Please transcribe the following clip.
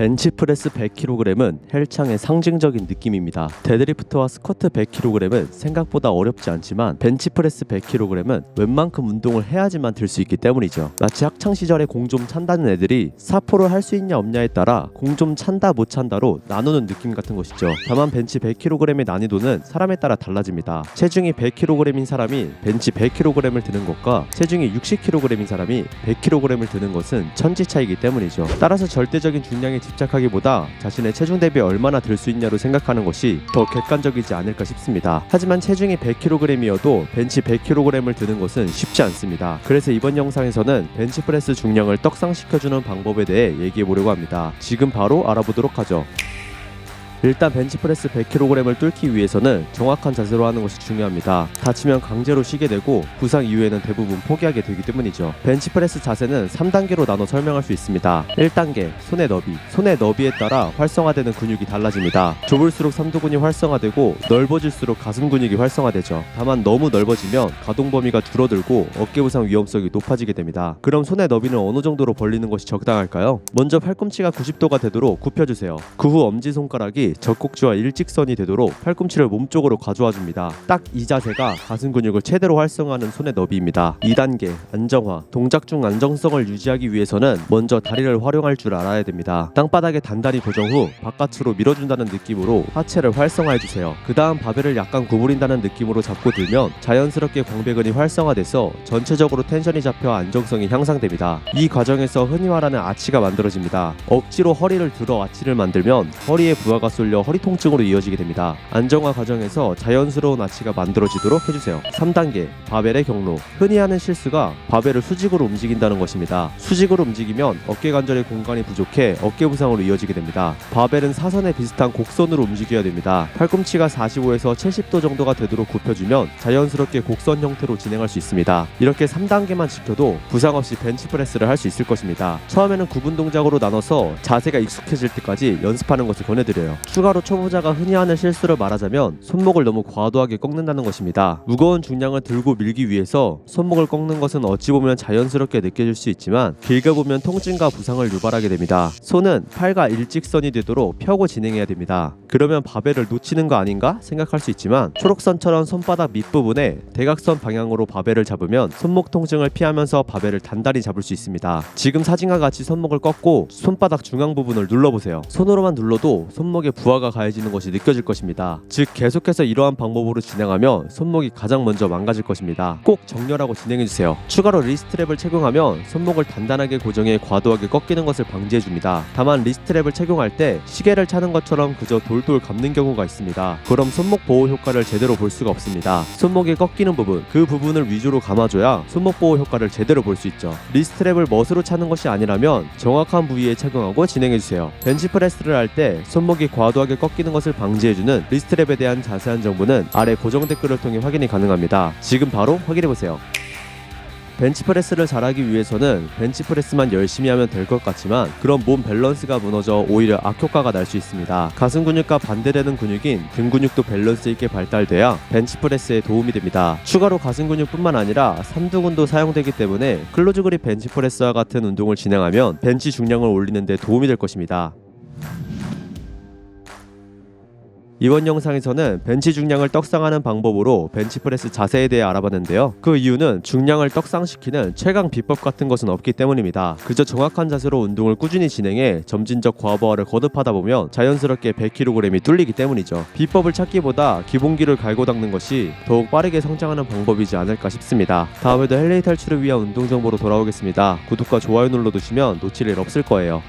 벤치프레스 100kg은 헬창의 상징적인 느낌입니다. 데드리프트와 스쿼트 100kg은 생각보다 어렵지 않지만 벤치프레스 100kg은 웬만큼 운동을 해야지만 들 수 있기 때문이죠. 마치 학창시절에 공 좀 찬다는 애들이 사포를 할 수 있냐 없냐에 따라 공 좀 찬다 못 찬다로 나누는 느낌 같은 것이죠. 다만 벤치 100kg의 난이도는 사람에 따라 달라집니다. 체중이 100kg인 사람이 벤치 100kg을 드는 것과 체중이 60kg인 사람이 100kg을 드는 것은 천지 차이기 때문이죠. 따라서 절대적인 중량에 집착하기보다 자신의 체중 대비 얼마나 들 수 있냐로 생각하는 것이 더 객관적이지 않을까 싶습니다. 하지만 체중이 100kg이어도 벤치 100kg을 드는 것은 쉽지 않습니다. 그래서 이번 영상에서는 벤치프레스 중량을 떡상시켜주는 방법에 대해 얘기해보려고 합니다. 지금 바로 알아보도록 하죠. 일단 벤치프레스 100kg을 뚫기 위해서는 정확한 자세로 하는 것이 중요합니다. 다치면 강제로 쉬게 되고 부상 이후에는 대부분 포기하게 되기 때문이죠. 벤치프레스 자세는 3단계로 나눠 설명할 수 있습니다. 1단계 손의 너비. 손의 너비에 따라 활성화되는 근육이 달라집니다. 좁을수록 삼두근이 활성화되고 넓어질수록 가슴 근육이 활성화되죠. 다만 너무 넓어지면 가동 범위가 줄어들고 어깨 부상 위험성이 높아지게 됩니다. 그럼 손의 너비는 어느 정도로 벌리는 것이 적당할까요? 먼저 팔꿈치가 90도가 되도록 굽혀주세요. 그 후 엄지손가락이 젖꼭지와 일직선이 되도록 팔꿈치를 몸쪽으로 가져와 줍니다. 딱 이 자세가 가슴 근육을 최대로 활성화하는 손의 너비입니다. 2단계 안정화. 동작 중 안정성을 유지하기 위해서는 먼저 다리를 활용할 줄 알아야 됩니다. 땅바닥에 단단히 고정 후 바깥으로 밀어준다는 느낌으로 하체를 활성화해주세요. 그 다음 바벨을 약간 구부린다는 느낌으로 잡고 들면 자연스럽게 광배근이 활성화돼서 전체적으로 텐션이 잡혀 안정성이 향상됩니다. 이 과정에서 흔히 말하는 아치가 만들어집니다. 억지로 허리를 들어 아치를 만들면 허리에 부하가 쏠려 허리 통증으로 이어지게 됩니다. 안정화 과정에서 자연스러운 아치가 만들어지도록 해주세요. 3단계 바벨의 경로. 흔히 하는 실수가 바벨을 수직으로 움직인다는 것입니다. 수직으로 움직이면 어깨 관절의 공간이 부족해 어깨 부상으로 이어지게 됩니다. 바벨은 사선에 비슷한 곡선으로 움직여야 됩니다. 팔꿈치가 45에서 70도 정도가 되도록 굽혀주면 자연스럽게 곡선 형태로 진행할 수 있습니다. 이렇게 3단계만 지켜도 부상 없이 벤치프레스를 할 수 있을 것입니다. 처음에는 구분 동작으로 나눠서 자세가 익숙해질 때까지 연습하는 것을 권해드려요. 추가로 초보자가 흔히 하는 실수를 말하자면 손목을 너무 과도하게 꺾는다는 것입니다. 무거운 중량을 들고 밀기 위해서 손목을 꺾는 것은 어찌 보면 자연스럽게 느껴질 수 있지만 길게 보면 통증과 부상을 유발하게 됩니다. 손은 팔과 일직선이 되도록 펴고 진행해야 됩니다. 그러면 바벨을 놓치는 거 아닌가 생각할 수 있지만 초록선처럼 손바닥 밑부분에 대각선 방향으로 바벨을 잡으면 손목 통증을 피하면서 바벨을 단단히 잡을 수 있습니다. 지금 사진과 같이 손목을 꺾고 손바닥 중앙 부분을 눌러보세요. 손으로만 눌러도 손목에 부하가 가해지는 것이 느껴질 것입니다. 즉 계속해서 이러한 방법으로 진행하면 손목이 가장 먼저 망가질 것입니다. 꼭 정렬하고 진행해주세요. 추가로 리스트랩을 착용하면 손목을 단단하게 고정해 과도하게 꺾이는 것을 방지해줍니다. 다만 리스트랩을 착용할 때 시계를 차는 것처럼 그저 돌돌 감는 경우가 있습니다. 그럼 손목 보호 효과를 제대로 볼 수가 없습니다. 손목이 꺾이는 부분, 그 부분을 위주로 감아줘야 손목 보호 효과를 제대로 볼 수 있죠. 리스트랩을 멋으로 차는 것이 아니라면 정확한 부위에 착용하고 진행해주세요. 벤치프레스를 할 때 손목이 과도하게 꺾이는 것을 방지해주는 리스트랩에 대한 자세한 정보는 아래 고정 댓글을 통해 확인이 가능합니다. 지금 바로 확인해보세요. 벤치프레스를 잘하기 위해서는 벤치프레스만 열심히 하면 될 것 같지만 그런 몸 밸런스가 무너져 오히려 악효과가 날 수 있습니다. 가슴 근육과 반대되는 근육인 등 근육도 밸런스 있게 발달돼야 벤치프레스에 도움이 됩니다. 추가로 가슴 근육뿐만 아니라 삼두근도 사용되기 때문에 클로즈 그립 벤치프레스와 같은 운동을 진행하면 벤치 중량을 올리는 데 도움이 될 것입니다. 이번 영상에서는 벤치 중량을 떡상하는 방법으로 벤치프레스 자세에 대해 알아봤는데요. 그 이유는 중량을 떡상시키는 최강 비법 같은 것은 없기 때문입니다. 그저 정확한 자세로 운동을 꾸준히 진행해 점진적 과부하를 거듭하다 보면 자연스럽게 100kg이 뚫리기 때문이죠. 비법을 찾기보다 기본기를 갈고 닦는 것이 더욱 빠르게 성장하는 방법이지 않을까 싶습니다. 다음에도 헬레이 탈출을 위한 운동 정보로 돌아오겠습니다. 구독과 좋아요 눌러두시면 놓칠 일 없을 거예요.